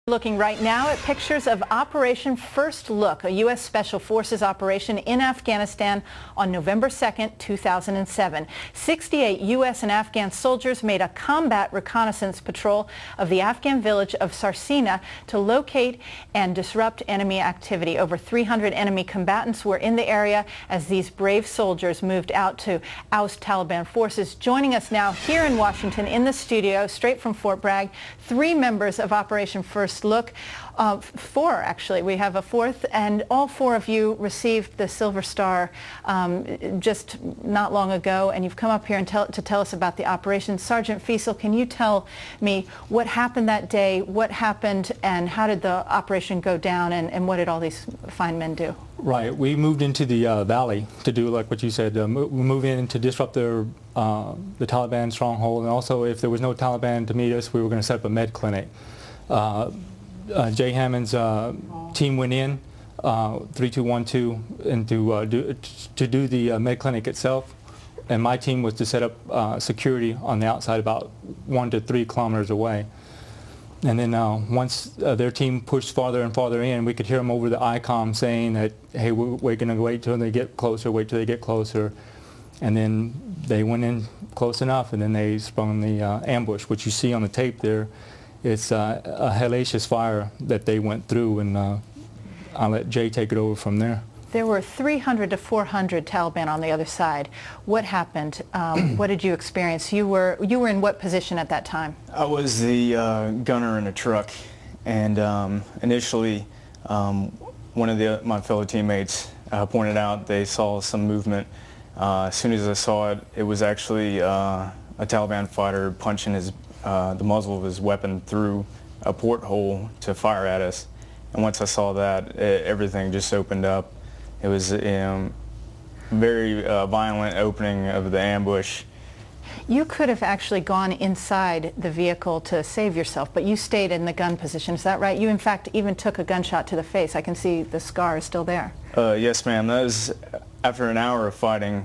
Looking right now at pictures of Operation First Look, a U.S. Special Forces operation in Afghanistan on November 2nd, 2007. 68 U.S. and Afghan soldiers made a combat reconnaissance patrol of the Afghan village of Sarsina to locate and disrupt enemy activity. Over 300 enemy combatants were in the area as these brave soldiers moved out to oust Taliban forces. Joining us now here in Washington in the studio, straight from Fort Bragg, 3 members of Operation First Look. 4 actually. We have a 4th, and all 4 of you received the Silver Star just not long ago, and you've come up here and to tell us about the operation. Sergeant Fiesel, can you tell me what happened that day, what happened, and how did the operation go down, and what did all these fine men do? Right. We moved into the valley to do like what you said. We moved in to disrupt the Taliban stronghold, and also if there was no Taliban to meet us, we were going to set up a med clinic. Jay Hammons' team went in 3212 and to do the med clinic itself, and my team was to set up security on the outside about 1 to 3 kilometers away. And then once their team pushed farther and farther in, we could hear them over the ICOM saying that, hey, we're going to wait till they get closer, wait till they get closer. And then they went in close enough, and then they sprung the ambush, which you see on the tape there. It's a hellacious fire that they went through, and I'll let Jay take it over from there. There were 300 to 400 Taliban on the other side. What happened? What did you experience? You were in what position at that time? I was the gunner in a truck, and initially one of my fellow teammates pointed out they saw some movement. As soon as I saw it, it was actually a Taliban fighter punching the muzzle of his weapon through a porthole to fire at us. And once I saw that, everything just opened up. It was a very violent opening of the ambush. You could have actually gone inside the vehicle to save yourself, but you stayed in the gun position. Is that right? You, in fact, even took a gunshot to the face. I can see the scar is still there. Yes, ma'am. That was after an hour of fighting.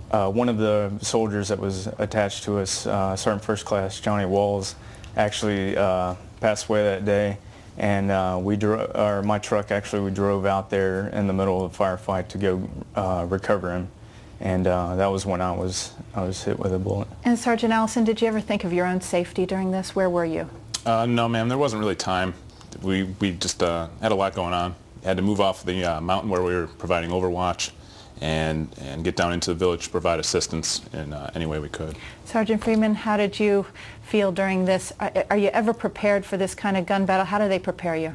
One of the soldiers that was attached to us, Sergeant First Class Johnny Walls, actually passed away that day, and my truck we drove out there in the middle of the firefight to go recover him, and that was when I was hit with a bullet. And Sergeant Allison, did you ever think of your own safety during this? Where were you? No, ma'am. There wasn't really time. We just had a lot going on. Had to move off the mountain where we were providing overwatch, and get down into the village to provide assistance in any way we could. Sergeant Freeman, how did you feel during this? Are you ever prepared for this kind of gun battle? How do they prepare you?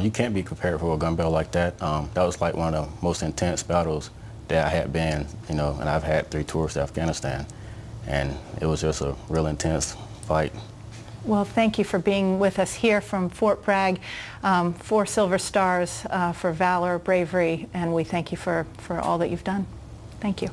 You can't be prepared for a gun battle like that. That was like one of the most intense battles that I had been, and I've had 3 tours to Afghanistan, and it was just a real intense fight. Well, thank you for being with us here from Fort Bragg. 4 Silver Stars for valor, bravery, and we thank you for all that you've done. Thank you.